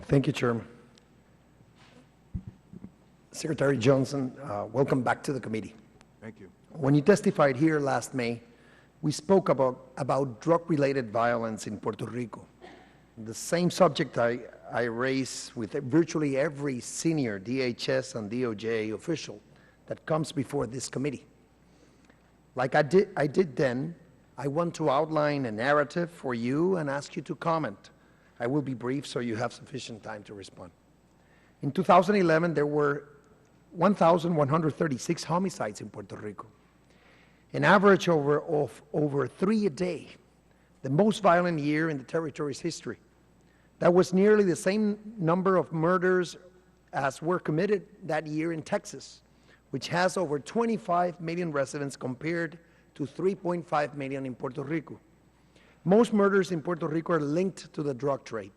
Thank you, Chairman. Secretary Johnson, welcome back to the committee. Thank you. When you testified here last May, we spoke about drug-related violence in Puerto Rico. The same subject I raise with virtually every senior DHS and DOJ official that comes before this committee. Like I did then, I want to outline a narrative for you and ask you to comment. I will be brief so you have sufficient time to respond. In 2011, there were 1,136 homicides in Puerto Rico, an average of over 3 a day, the most violent year in the territory's history. That was nearly the same number of murders as were committed that year in Texas, which has over 25 million residents compared to 3.5 million in Puerto Rico. Most murders in Puerto Rico are linked to the drug trade,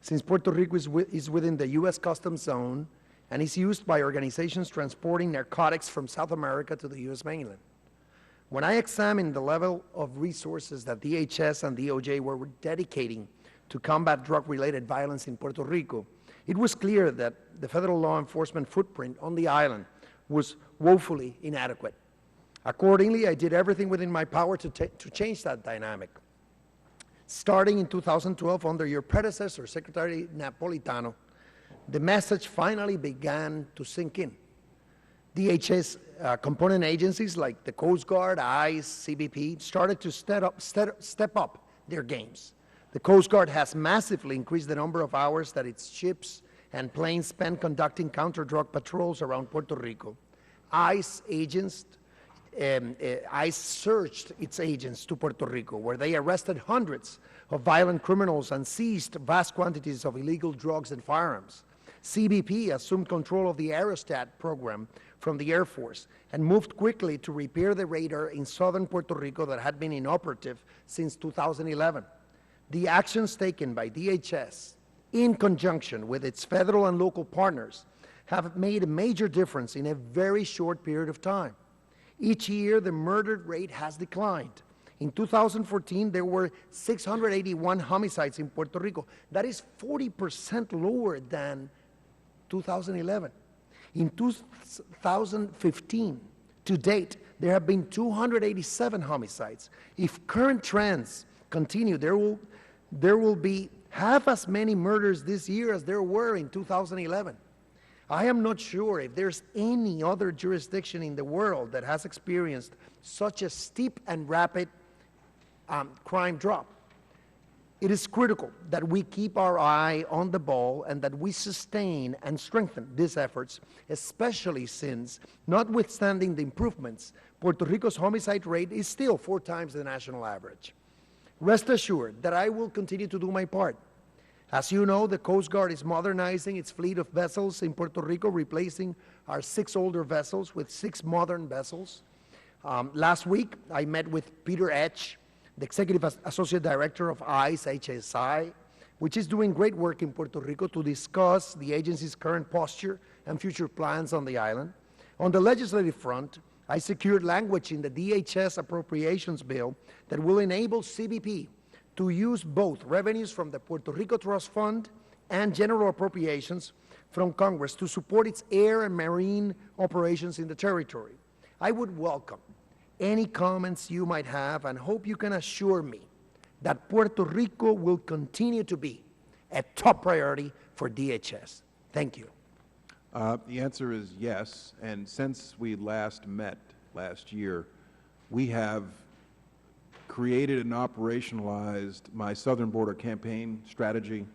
since Puerto Rico is within the U.S. Customs Zone and is used by organizations transporting narcotics from South America to the U.S. mainland. When I examined the level of resources that DHS and DOJ were dedicating to combat drug-related violence in Puerto Rico, it was clear that the federal law enforcement footprint on the island was woefully inadequate. Accordingly, I did everything within my power to change that dynamic. Starting in 2012, under your predecessor, Secretary Napolitano, the message finally began to sink in. DHS component agencies like the Coast Guard, ICE, CBP started to step up their games. The Coast Guard has massively increased the number of hours that its ships and planes spend conducting counter-drug patrols around Puerto Rico. ICE surged its agents to Puerto Rico, where they arrested hundreds of violent criminals and seized vast quantities of illegal drugs and firearms. CBP assumed control of the aerostat program from the Air Force and moved quickly to repair the radar in southern Puerto Rico that had been inoperative since 2011. The actions taken by DHS, in conjunction with its federal and local partners, have made a major difference in a very short period of time. Each year, the murder rate has declined. In 2014, there were 681 homicides in Puerto Rico. That is 40% lower than 2011. In 2015, to date, there have been 287 homicides. If current trends continue, there will be half as many murders this year as there were in 2011. I am not sure if there's any other jurisdiction in the world that has experienced such a steep and rapid crime drop. It is critical that we keep our eye on the ball and that we sustain and strengthen these efforts, especially since, notwithstanding the improvements, Puerto Rico's homicide rate is still 4 times the national average. Rest assured that I will continue to do my part. As you know, the Coast Guard is modernizing its fleet of vessels in Puerto Rico, replacing our 6 older vessels with 6 modern vessels. Last week, I met with Peter Etch, the Executive Associate Director of ICE, HSI, which is doing great work in Puerto Rico, to discuss the agency's current posture and future plans on the island. On the legislative front, I secured language in the DHS appropriations bill that will enable CBP to use both revenues from the Puerto Rico Trust Fund and general appropriations from Congress to support its air and marine operations in the territory. I would welcome any comments you might have and hope you can assure me that Puerto Rico will continue to be a top priority for DHS. Thank you. The answer is yes, and since we last met last year, we have created and operationalized my Southern Border Campaign strategy,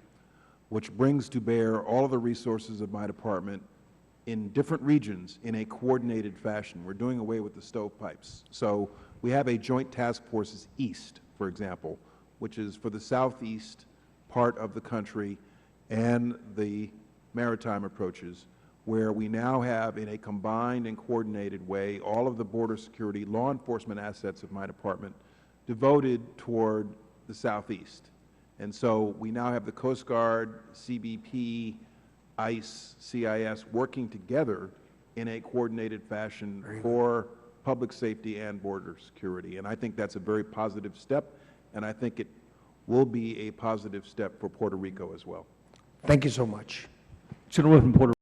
which brings to bear all of the resources of my department in different regions in a coordinated fashion. We're doing away with the stovepipes. So we have a joint task forces east, for example, which is for the southeast part of the country and the maritime approaches, where we now have, in a combined and coordinated way, all of the border security law enforcement assets of my department devoted toward the southeast. And so we now have the Coast Guard, CBP, ICE, CIS working together in a coordinated fashion for public safety and border security. And I think that's a very positive step, and I think it will be a positive step for Puerto Rico as well. Thank you so much. Gentleman from Puerto